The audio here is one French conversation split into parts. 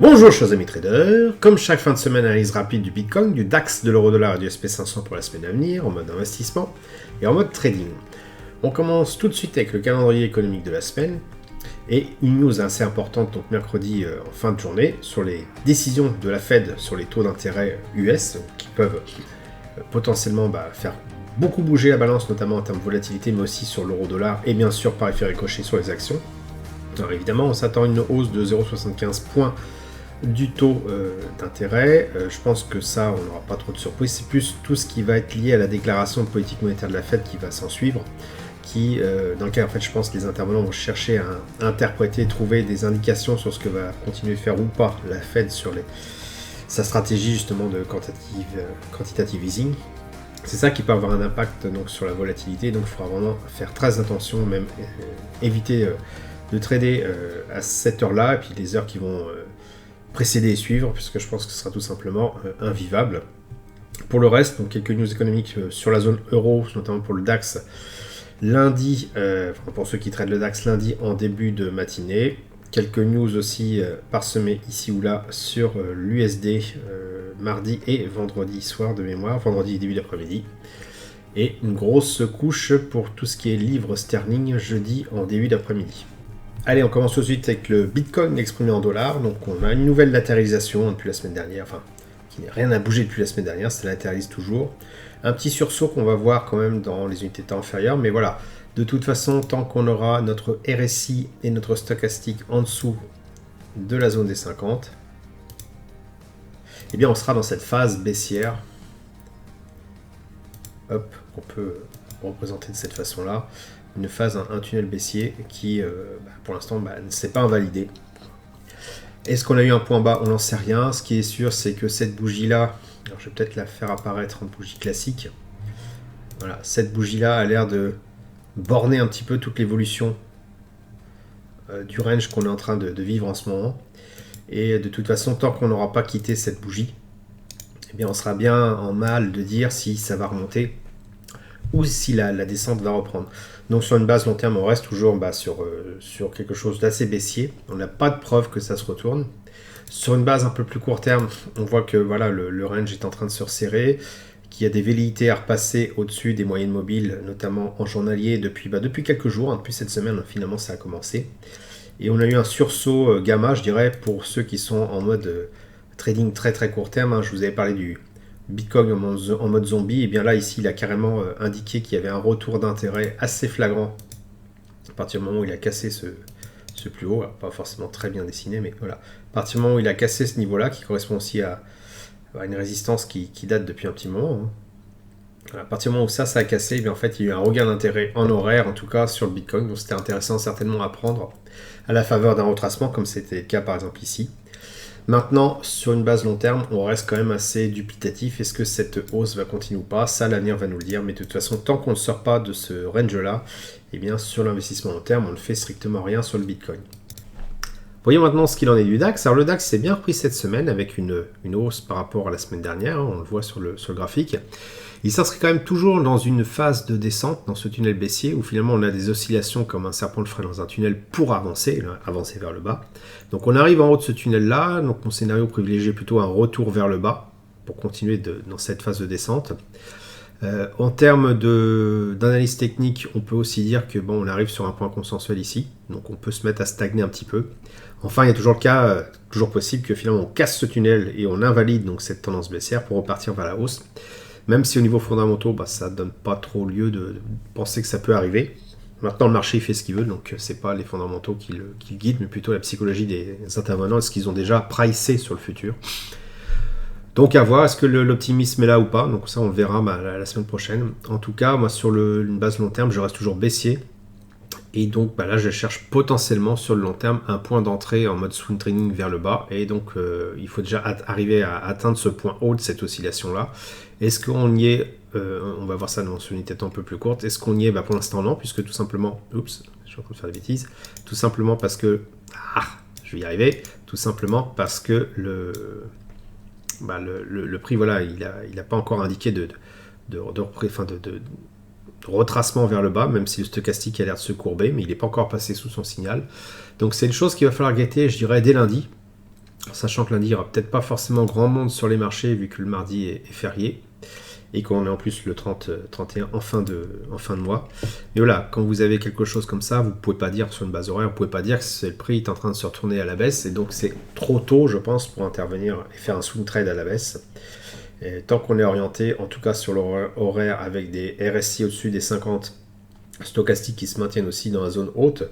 Bonjour chers amis traders, comme chaque fin de semaine, analyse rapide du Bitcoin, du DAX, de l'euro-dollar et du SP500 pour la semaine à venir, en mode investissement et en mode trading. On commence tout de suite avec le calendrier économique de la semaine et une news assez importante, donc mercredi en fin de journée, sur les décisions de la Fed sur les taux d'intérêt US qui peuvent potentiellement faire beaucoup bouger la balance, notamment en termes de volatilité, mais aussi sur l'euro-dollar et bien sûr par effet ricochet sur les actions. Alors évidemment, on s'attend à une hausse de 0,75 points du taux d'intérêt. Je pense que ça, on n'aura pas trop de surprises. C'est plus tout ce qui va être lié à la déclaration de politique monétaire de la Fed qui va s'en suivre, dans lequel en fait je pense que les intervenants vont chercher à interpréter, trouver des indications sur ce que va continuer de faire ou pas la Fed sur sa stratégie justement de quantitative easing. C'est ça qui peut avoir un impact donc sur la volatilité, donc il faudra vraiment faire très attention, même éviter de trader à cette heure-là, et puis les heures qui vont précéder et suivre, puisque je pense que ce sera tout simplement invivable. Pour le reste, donc quelques news économiques sur la zone euro, notamment pour le DAX, lundi, pour ceux qui traitent le DAX, lundi en début de matinée. Quelques news aussi parsemées ici ou là sur l'USD, mardi et vendredi soir de mémoire, vendredi début d'après-midi. Et une grosse couche pour tout ce qui est livre sterling, jeudi en début d'après-midi. Allez, on commence tout de suite avec le Bitcoin exprimé en dollars. Donc on a une nouvelle latéralisation depuis la semaine dernière, enfin, qui n'a rien à bouger depuis la semaine dernière, ça latéralise toujours. Un petit sursaut qu'on va voir quand même dans les unités de temps inférieures, mais voilà, de toute façon, tant qu'on aura notre RSI et notre stochastique en dessous de la zone des 50, eh bien on sera dans cette phase baissière. Hop, on peut représenter de cette façon-là. Une phase, un tunnel baissier qui, pour l'instant, ne s'est pas invalidé. Est-ce qu'on a eu un point bas? On n'en sait rien. Ce qui est sûr, c'est que cette bougie-là, alors je vais peut-être la faire apparaître en bougie classique. Voilà, cette bougie-là a l'air de borner un petit peu toute l'évolution du range qu'on est en train de vivre en ce moment. Et de toute façon, tant qu'on n'aura pas quitté cette bougie, eh bien, on sera bien en mal de dire si ça va remonter ou si la descente va reprendre. Donc sur une base long terme, on reste toujours sur quelque chose d'assez baissier. On n'a pas de preuve que ça se retourne. Sur une base un peu plus court terme, on voit que voilà, le range est en train de se resserrer, qu'il y a des velléités à repasser au-dessus des moyennes mobiles, notamment en journalier depuis quelques jours, depuis cette semaine, finalement ça a commencé. Et on a eu un sursaut gamma, je dirais, pour ceux qui sont en mode trading très très court terme. Je vous avais parlé du Bitcoin en mode zombie, et bien là ici il a carrément indiqué qu'il y avait un retour d'intérêt assez flagrant à partir du moment où il a cassé ce plus haut, alors pas forcément très bien dessiné, mais voilà, à partir du moment où il a cassé ce niveau là qui correspond aussi à une résistance qui date depuis un petit moment, voilà, à partir du moment où ça a cassé, et bien en fait il y a eu un regain d'intérêt en horaire, en tout cas sur le Bitcoin, donc c'était intéressant certainement à prendre à la faveur d'un retracement comme c'était le cas par exemple ici. Maintenant, sur une base long terme, on reste quand même assez dubitatif. Est-ce que cette hausse va continuer ou pas? Ça, l'avenir va nous le dire. Mais de toute façon, tant qu'on ne sort pas de ce range-là, eh bien, sur l'investissement long terme, on ne fait strictement rien sur le Bitcoin. Voyons maintenant ce qu'il en est du DAX. Alors, le DAX s'est bien repris cette semaine avec une hausse par rapport à la semaine dernière. On le voit sur le graphique. Il s'inscrit quand même toujours dans une phase de descente, dans ce tunnel baissier, où finalement on a des oscillations comme un serpent de frais dans un tunnel pour avancer vers le bas. Donc on arrive en haut de ce tunnel-là, donc mon scénario privilégié plutôt un retour vers le bas, pour continuer dans cette phase de descente. En termes d'analyse technique, on peut aussi dire que on arrive sur un point consensuel ici, donc on peut se mettre à stagner un petit peu. Enfin, il y a toujours le cas, toujours possible que finalement on casse ce tunnel et on invalide donc cette tendance baissière pour repartir vers la hausse. Même si au niveau fondamentaux, ça ne donne pas trop lieu de penser que ça peut arriver. Maintenant, le marché il fait ce qu'il veut, donc ce n'est pas les fondamentaux qui le guident, mais plutôt la psychologie des intervenants, ce qu'ils ont déjà pricé sur le futur. Donc à voir, est-ce que l'optimisme est là ou pas? Donc ça, on le verra la semaine prochaine. En tout cas, moi, sur une base long terme, je reste toujours baissier. Et donc là, je cherche potentiellement sur le long terme un point d'entrée en mode swing trading vers le bas. Et donc, il faut déjà arriver à atteindre ce point haut de cette oscillation-là. Est-ce qu'on y est? On va voir ça dans une unité de temps un peu plus courte. Est-ce qu'on y est? Pour l'instant, non, puisque tout simplement... Oups, je suis en train de faire des bêtises. Tout simplement parce que... je vais y arriver. Tout simplement parce que le prix, voilà, il a pas encore indiqué de retracement vers le bas, même si le stochastique a l'air de se courber, mais il n'est pas encore passé sous son signal. Donc c'est une chose qu'il va falloir guetter, je dirais, dès lundi. sachant que lundi, il n'y aura peut-être pas forcément grand monde sur les marchés, vu que le mardi est férié, et qu'on est en plus le 31 en fin de mois. Mais voilà, quand vous avez quelque chose comme ça, vous ne pouvez pas dire sur une base horaire, vous ne pouvez pas dire que le prix est en train de se retourner à la baisse, et donc c'est trop tôt, je pense, pour intervenir et faire un swing trade à la baisse. Et tant qu'on est orienté, en tout cas sur l'horaire, avec des RSI au-dessus des 50, stochastiques qui se maintiennent aussi dans la zone haute,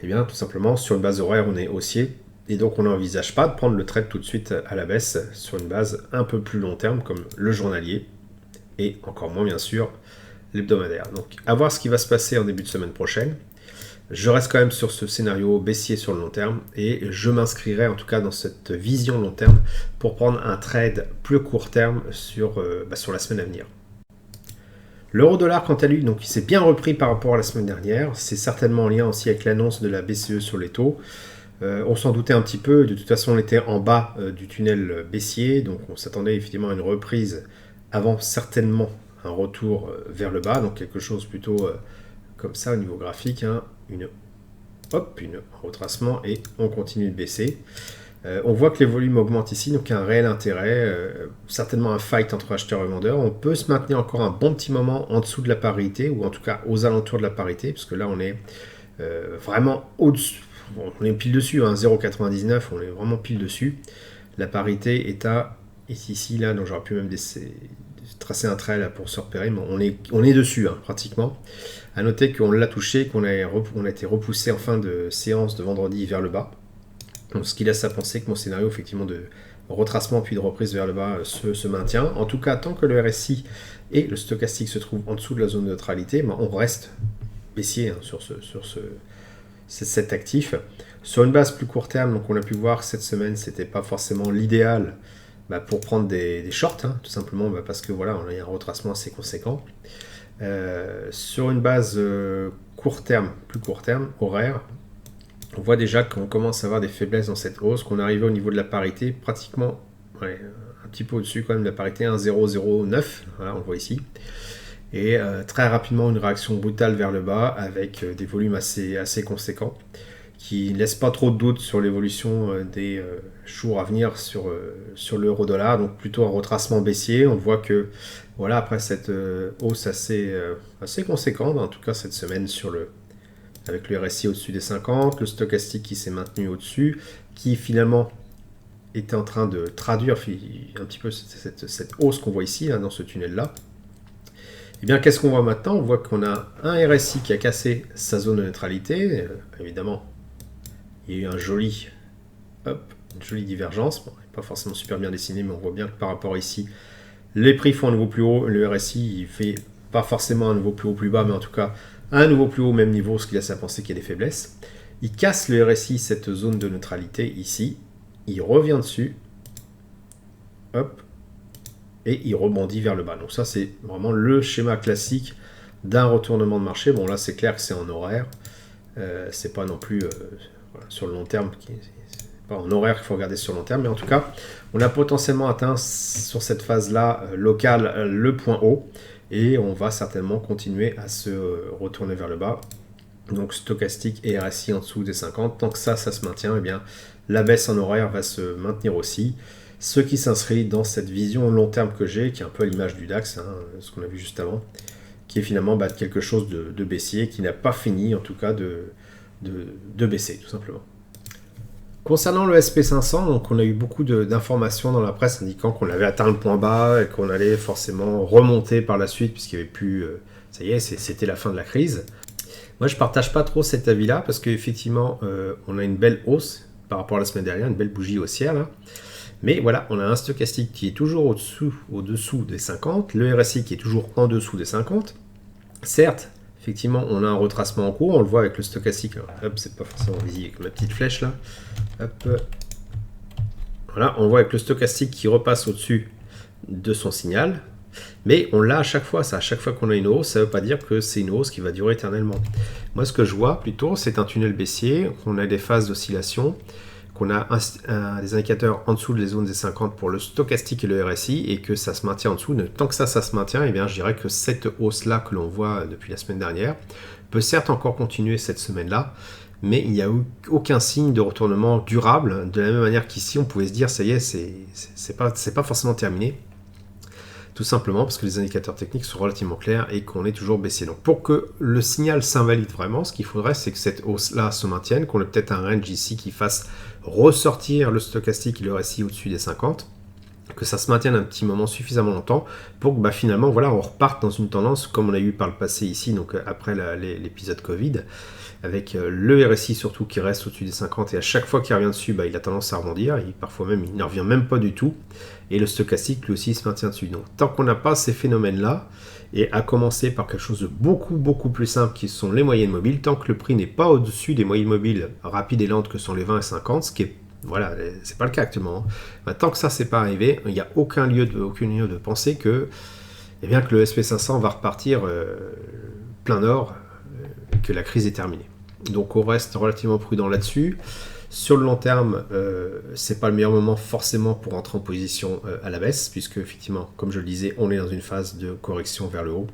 et bien tout simplement sur une base horaire, on est haussier, et donc on n'envisage pas de prendre le trade tout de suite à la baisse sur une base un peu plus long terme, comme le journalier, et encore moins bien sûr l'hebdomadaire. Donc à voir ce qui va se passer en début de semaine prochaine. Je reste quand même sur ce scénario baissier sur le long terme et je m'inscrirai en tout cas dans cette vision long terme pour prendre un trade plus court terme sur la semaine à venir. L'euro-dollar, quant à lui, donc il s'est bien repris par rapport à la semaine dernière. C'est certainement en lien aussi avec l'annonce de la BCE sur les taux. On s'en doutait un petit peu. De toute façon, on était en bas du tunnel baissier, donc on s'attendait effectivement à une reprise avant certainement un retour vers le bas, donc quelque chose plutôt comme ça au niveau graphique, hein, un retracement et on continue de baisser. On voit que les volumes augmentent ici, donc il y a un réel intérêt, certainement un fight entre acheteurs et vendeurs. On peut se maintenir encore un bon petit moment en dessous de la parité, ou en tout cas aux alentours de la parité, parce que là on est vraiment au-dessus, on est pile dessus, hein, 0,99, on est vraiment pile dessus. La parité est à ici, là, donc j'aurais pu même tracer un trait là pour se repérer, mais on est dessus hein, pratiquement. À noter qu'on l'a touché, qu'on a été repoussé en fin de séance de vendredi vers le bas. Donc, ce qui laisse à penser que mon scénario effectivement de retracement puis de reprise vers le bas se maintient. En tout cas, tant que le RSI et le stochastique se trouvent en dessous de la zone de neutralité, ben, on reste baissier hein, sur cet actif. Sur une base plus court terme, donc on a pu voir que cette semaine, c'était pas forcément l'idéal pour prendre des shorts, hein, tout simplement parce que voilà, on a eu un retracement assez conséquent. Sur une base plus court terme, horaire, on voit déjà qu'on commence à avoir des faiblesses dans cette hausse, qu'on est arrivé au niveau de la parité pratiquement un petit peu au-dessus quand même de la parité 1,009, voilà, on le voit ici. Et très rapidement une réaction brutale vers le bas avec des volumes assez conséquents qui ne laissent pas trop de doute sur l'évolution des jours à venir sur l'euro-dollar, donc plutôt un retracement baissier. On voit que voilà, après cette hausse assez conséquente, en tout cas cette semaine avec le RSI au-dessus des 50, le stochastique qui s'est maintenu au-dessus, qui finalement était en train de traduire un petit peu cette hausse qu'on voit ici, là, dans ce tunnel-là. Et bien, qu'est-ce qu'on voit maintenant? On voit qu'on a un RSI qui a cassé sa zone de neutralité. Évidemment, il y a eu une jolie divergence. Bon, pas forcément super bien dessiné, mais on voit bien que par rapport ici, les prix font un nouveau plus haut. Le RSI, il fait pas forcément un nouveau plus haut plus bas, mais en tout cas, un nouveau plus haut au même niveau, ce qui laisse à penser qu'il y a des faiblesses. Il casse le RSI, cette zone de neutralité ici. Il revient dessus. Hop. Et il rebondit vers le bas. Donc ça, c'est vraiment le schéma classique d'un retournement de marché. Bon, là, c'est clair que c'est en horaire. C'est pas non plus sur le long terme. C'est pas en horaire qu'il faut regarder sur le long terme. Mais en tout cas, on a potentiellement atteint sur cette phase-là locale le point haut. Et on va certainement continuer à se retourner vers le bas. Donc stochastique et RSI en dessous des 50. Tant que ça se maintient, eh bien, la baisse en horaire va se maintenir aussi. Ce qui s'inscrit dans cette vision long terme que j'ai, qui est un peu à l'image du DAX, hein, ce qu'on a vu juste avant, qui est finalement quelque chose de baissier, qui n'a pas fini en tout cas de baisser, tout simplement. Concernant le SP500, donc on a eu beaucoup d'informations dans la presse indiquant qu'on avait atteint le point bas et qu'on allait forcément remonter par la suite, puisqu'il n'y avait plus... ça y est, c'était la fin de la crise. Moi, je ne partage pas trop cet avis-là, parce qu'effectivement, on a une belle hausse par rapport à la semaine dernière, une belle bougie haussière, là. Mais voilà, on a un stochastique qui est toujours au-dessous des 50, le RSI qui est toujours en dessous des 50. Certes, effectivement, on a un retracement en cours, on le voit avec le stochastique. Alors, hop, c'est pas forcément visible avec ma petite flèche là. Hop. Voilà, on voit avec le stochastique qui repasse au-dessus de son signal. Mais on l'a à chaque fois, ça. À chaque fois qu'on a une hausse, ça ne veut pas dire que c'est une hausse qui va durer éternellement. Moi, ce que je vois plutôt, c'est un tunnel baissier, on a des phases d'oscillation, qu'on a des indicateurs en dessous des zones des 50 pour le stochastique et le RSI, et que ça se maintient en dessous. Tant que ça se maintient, eh bien, je dirais que cette hausse-là que l'on voit depuis la semaine dernière peut certes encore continuer cette semaine-là, mais il n'y a aucun signe de retournement durable, de la même manière qu'ici on pouvait se dire ça y est, c'est pas forcément terminé, tout simplement parce que les indicateurs techniques sont relativement clairs et qu'on est toujours baissier. Donc pour que le signal s'invalide vraiment, ce qu'il faudrait, c'est que cette hausse-là se maintienne, qu'on ait peut-être un range ici qui fasse ressortir le stochastique et le RSI au-dessus des 50, que ça se maintienne un petit moment suffisamment longtemps pour que finalement voilà, on reparte dans une tendance comme on a eu par le passé ici, donc après l'épisode Covid, avec le RSI surtout qui reste au-dessus des 50 et à chaque fois qu'il revient dessus, il a tendance à rebondir, et parfois même il ne revient même pas du tout, et le stochastique lui aussi se maintient dessus. Donc tant qu'on n'a pas ces phénomènes-là, et à commencer par quelque chose de beaucoup plus simple qui sont les moyennes mobiles, tant que le prix n'est pas au-dessus des moyennes mobiles rapides et lentes que sont les 20 et 50, ce qui est voilà, c'est pas le cas actuellement. Tant que ça c'est pas arrivé, il n'y a aucun lieu de penser que, eh bien, que le SP500 va repartir plein nord, que la crise est terminée. Donc on reste relativement prudent là-dessus. Sur le long terme, c'est pas le meilleur moment forcément pour entrer en position à la baisse, puisque effectivement, comme je le disais, on est dans une phase de correction vers le haut.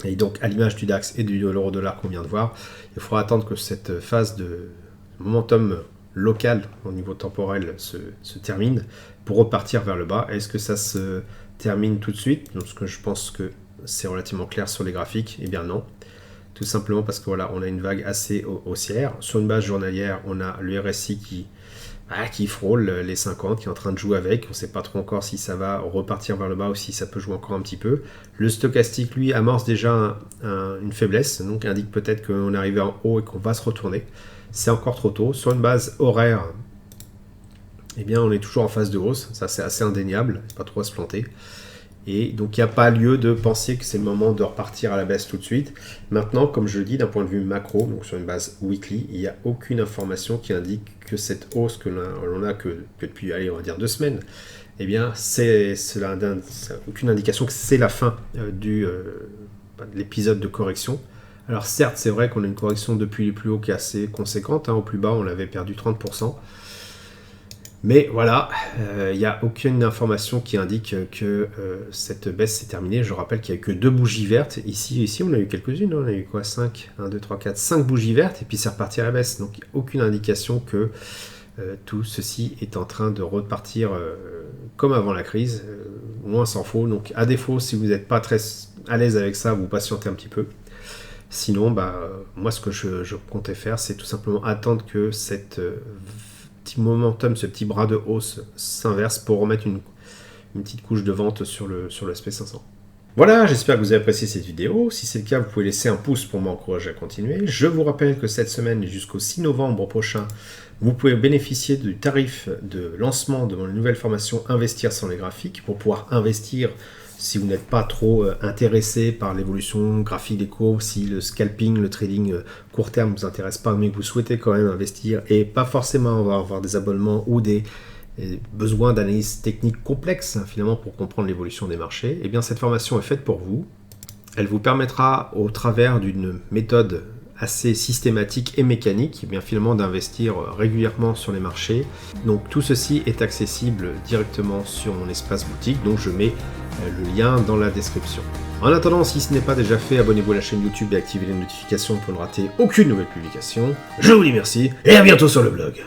Et donc à l'image du DAX et de l'euro-dollar qu'on vient de voir, il faudra attendre que cette phase de momentum local au niveau temporel se termine pour repartir vers le bas. Est-ce que ça se termine tout de suite? Donc, je pense que c'est relativement clair sur les graphiques. Eh bien non, tout simplement parce que voilà, on a une vague assez haussière. Sur une base journalière, on a le RSI qui frôle les 50, qui est en train de jouer avec. On ne sait pas trop encore si ça va repartir vers le bas ou si ça peut jouer encore un petit peu. Le stochastique, lui, amorce déjà une faiblesse, donc indique peut-être qu'on est arrivé en haut et qu'on va se retourner. C'est encore trop tôt. Sur une base horaire, eh bien, on est toujours en phase de hausse. Ça, c'est assez indéniable. Pas trop à se planter. Et donc, il n'y a pas lieu de penser que c'est le moment de repartir à la baisse tout de suite. Maintenant, comme je le dis, d'un point de vue macro, donc sur une base weekly, il n'y a aucune information qui indique que cette hausse que l'on a que depuis, allez, on va dire 2 semaines, eh bien, cela n'a aucune indication que c'est la fin de l'épisode de correction. Alors certes, c'est vrai qu'on a une correction depuis les plus hauts qui est assez conséquente. Au plus bas, on avait perdu 30%. Mais voilà, il n'y a aucune information qui indique que cette baisse s'est terminée. Je rappelle qu'il n'y a que 2 bougies vertes. Ici, on a eu quelques-unes. On a eu quoi? 5, 1, 2, 3, 4, 5 bougies vertes. Et puis c'est reparti à la baisse. Donc aucune indication que tout ceci est en train de repartir comme avant la crise. Loin s'en faut. Donc à défaut, si vous n'êtes pas très à l'aise avec ça, vous patientez un petit peu. Sinon, moi, ce que je comptais faire, c'est tout simplement attendre que cette petit momentum, ce petit bras de hausse s'inverse pour remettre une petite couche de vente sur le SP500. Voilà, j'espère que vous avez apprécié cette vidéo. Si c'est le cas, vous pouvez laisser un pouce pour m'encourager à continuer. Je vous rappelle que cette semaine, jusqu'au 6 novembre prochain, vous pouvez bénéficier du tarif de lancement de mon nouvelle formation Investir sans les graphiques pour pouvoir investir si vous n'êtes pas trop intéressé par l'évolution graphique des courbes, si le scalping, le trading court terme ne vous intéresse pas, mais que vous souhaitez quand même investir et pas forcément avoir des abonnements ou des besoins d'analyse technique complexe finalement pour comprendre l'évolution des marchés, eh bien cette formation est faite pour vous. Elle vous permettra au travers d'une méthode assez systématique et mécanique, bien finalement d'investir régulièrement sur les marchés. Donc tout ceci est accessible directement sur mon espace boutique, donc je mets le lien dans la description. En attendant, si ce n'est pas déjà fait, abonnez-vous à la chaîne YouTube et activez les notifications pour ne rater aucune nouvelle publication. Je vous dis merci et à bientôt sur le blog.